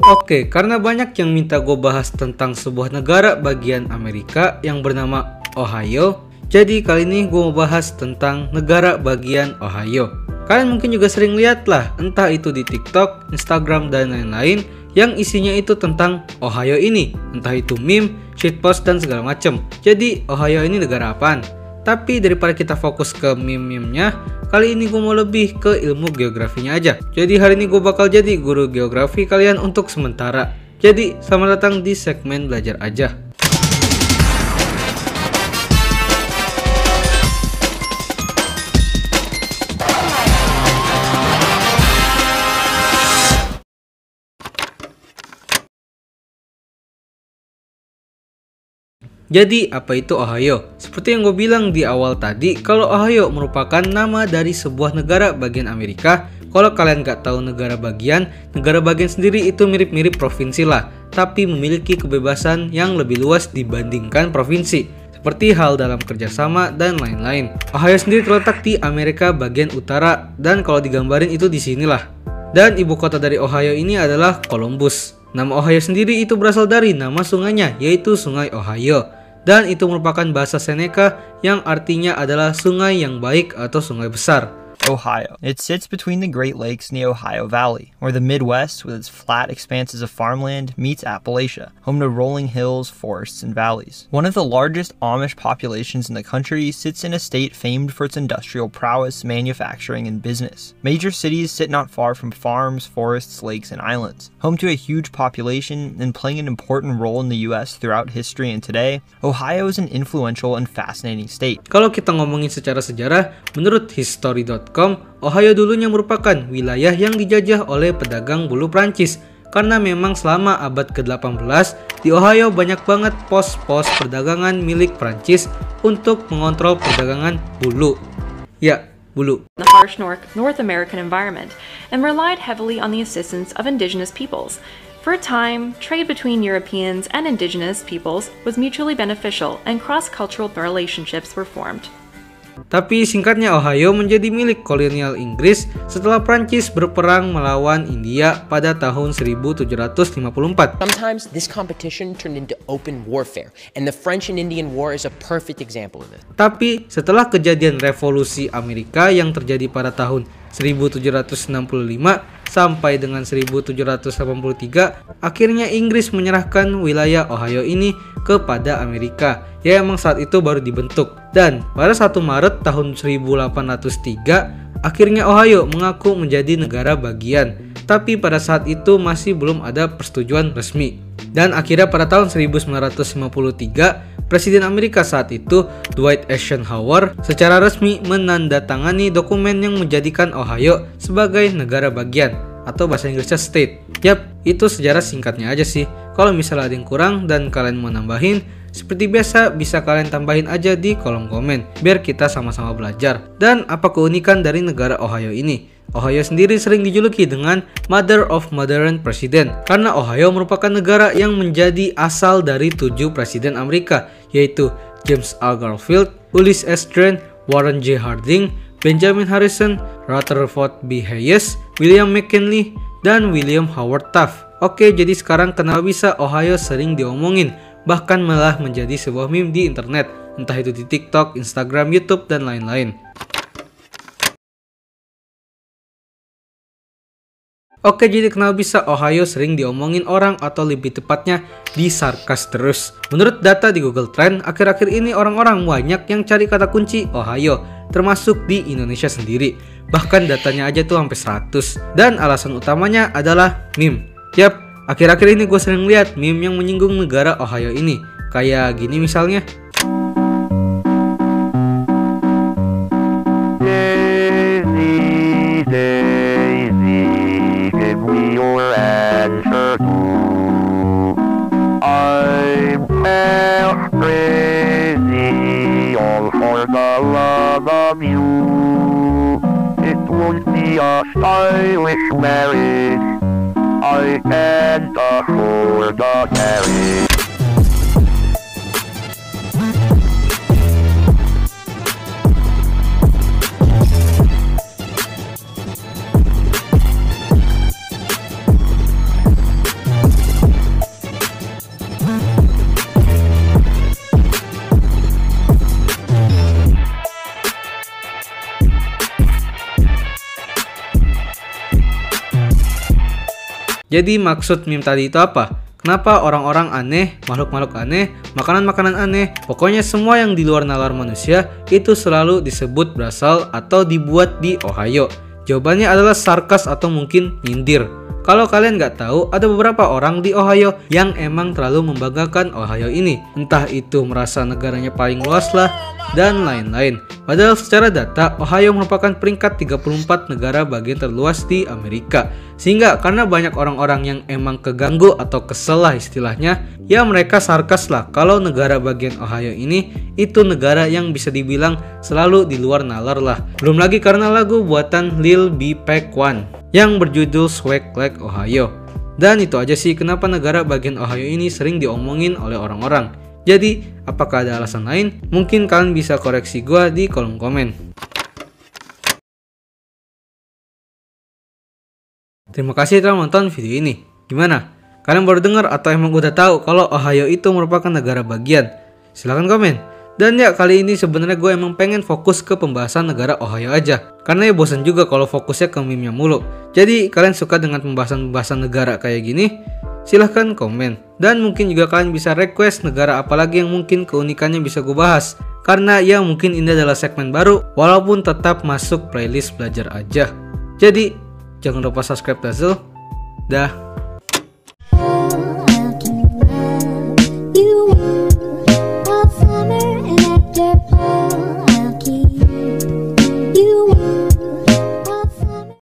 Oke, karena banyak yang minta gue bahas tentang sebuah negara bagian Amerika yang bernama Ohio, jadi kali ini gue mau bahas tentang negara bagian Ohio. Kalian mungkin juga sering lihat lah, entah itu di TikTok, Instagram, dan lain-lain, yang isinya itu tentang Ohio ini, entah itu meme, shitpost, dan segala macem. Jadi Ohio ini negara apaan? Tapi daripada kita fokus ke meme-memenya, kali ini gue mau lebih ke ilmu geografinya aja. Jadi hari ini gue bakal jadi guru geografi kalian untuk sementara. Jadi selamat datang di segmen belajar aja. Jadi apa itu Ohio? Seperti yang gue bilang di awal tadi, kalau Ohio merupakan nama dari sebuah negara bagian Amerika. Kalau kalian gak tahu negara bagian sendiri itu mirip-mirip provinsi lah, tapi memiliki kebebasan yang lebih luas dibandingkan provinsi, seperti hal dalam kerjasama dan lain-lain. Ohio sendiri terletak di Amerika bagian utara, dan kalau digambarin itu di sinilah. Dan ibu kota dari Ohio ini adalah Columbus. Nama Ohio sendiri itu berasal dari nama sungainya, yaitu Sungai Ohio. Dan itu merupakan bahasa Seneca yang artinya adalah sungai yang baik atau sungai besar. Ohio. It sits between the Great Lakes and the Ohio Valley, where the Midwest, with its flat expanses of farmland, meets Appalachia, home to rolling hills, forests, and valleys. One of the largest Amish populations in the country, sits in a state famed for its industrial prowess, manufacturing, and business. Major cities sit not far from farms, forests, lakes, and islands. Home to a huge population and playing an important role in the US throughout history and today, Ohio is an influential and fascinating state. Kalau kita ngomongin secara sejarah, menurut history.com, Ohio dulunya merupakan wilayah yang dijajah oleh pedagang bulu Prancis. Karena memang selama abad ke-18 di Ohio banyak banget pos-pos perdagangan milik Prancis untuk mengontrol perdagangan bulu. Ya, bulu. The harsh North American environment and relied heavily on the assistance of indigenous peoples. For a time, trade between Europeans and indigenous peoples was mutually beneficial and cross-cultural relationships were formed. Tapi singkatnya Ohio menjadi milik kolonial Inggris setelah Prancis berperang melawan India pada tahun 1754. Sometimes this competition turned into open warfare, and the French and Indian War is a perfect example of it. Tapi setelah kejadian revolusi Amerika yang terjadi pada tahun 1765 sampai dengan 1783, akhirnya Inggris menyerahkan wilayah Ohio ini kepada Amerika. Ya emang saat itu baru dibentuk. Dan pada 1 Maret tahun 1803, akhirnya Ohio mengaku menjadi negara bagian. Tapi pada saat itu masih belum ada persetujuan resmi. Dan akhirnya pada tahun 1953, Presiden Amerika saat itu, Dwight Eisenhower, secara resmi menandatangani dokumen yang menjadikan Ohio sebagai negara bagian, atau bahasa Inggrisnya state. Yap, itu sejarah singkatnya aja sih. Kalau misalnya ada yang kurang dan kalian mau nambahin, seperti biasa bisa kalian tambahin aja di kolom komen, biar kita sama-sama belajar. Dan apa keunikan dari negara Ohio ini? Ohio sendiri sering dijuluki dengan Mother of Modern President, karena Ohio merupakan negara yang menjadi asal dari 7 presiden Amerika, yaitu James A. Garfield, Ulysses S. Grant, Warren G. Harding, Benjamin Harrison, Rutherford B. Hayes, William McKinley, dan William Howard Taft. Oke, jadi sekarang kenapa bisa Ohio sering diomongin, bahkan malah menjadi sebuah meme di internet, entah itu di TikTok, Instagram, YouTube, dan lain-lain. Oke, jadi kenapa bisa Ohio sering diomongin orang, atau lebih tepatnya disarkas terus? Menurut data di Google Trend, akhir-akhir ini orang-orang banyak yang cari kata kunci Ohio, termasuk di Indonesia sendiri. Bahkan datanya aja tuh sampai 100. Dan alasan utamanya adalah meme. Yap, akhir-akhir ini gue sering lihat meme yang menyinggung negara Ohio ini. Kayak gini misalnya. Stylish marriage, I can't afford the marriage. Jadi maksud meme tadi itu apa? Kenapa orang-orang aneh, makhluk-makhluk aneh, makanan-makanan aneh, pokoknya semua yang di luar nalar manusia itu selalu disebut berasal atau dibuat di Ohio? Jawabannya adalah sarkas atau mungkin nyindir. Kalau kalian nggak tahu, ada beberapa orang di Ohio yang emang terlalu membanggakan Ohio ini. Entah itu merasa negaranya paling luas lah, dan lain-lain. Padahal secara data, Ohio merupakan peringkat 34 negara bagian terluas di Amerika. Sehingga karena banyak orang-orang yang emang keganggu atau kesel lah istilahnya, ya mereka sarkas lah kalau negara bagian Ohio ini itu negara yang bisa dibilang selalu di luar nalar lah. Belum lagi karena lagu buatan Lil B Pack One yang berjudul Swag Like Ohio. Dan itu aja sih kenapa negara bagian Ohio ini sering diomongin oleh orang-orang. Jadi, apakah ada alasan lain? Mungkin kalian bisa koreksi gua di kolom komen. Terima kasih telah menonton video ini. Gimana? Kalian baru dengar atau emang udah tahu kalau Ohio itu merupakan negara bagian? Silahkan komen. Dan ya, kali ini sebenarnya gue emang pengen fokus ke pembahasan negara Ohio aja. Karena ya bosan juga kalau fokusnya ke meme-nya mulu. Jadi kalian suka dengan pembahasan-pembahasan negara kayak gini? Silahkan komen. Dan mungkin juga kalian bisa request negara apalagi yang mungkin keunikannya bisa gue bahas. Karena ya mungkin ini adalah segmen baru, walaupun tetap masuk playlist belajar aja. Jadi jangan lupa subscribe Dazzle. Dah.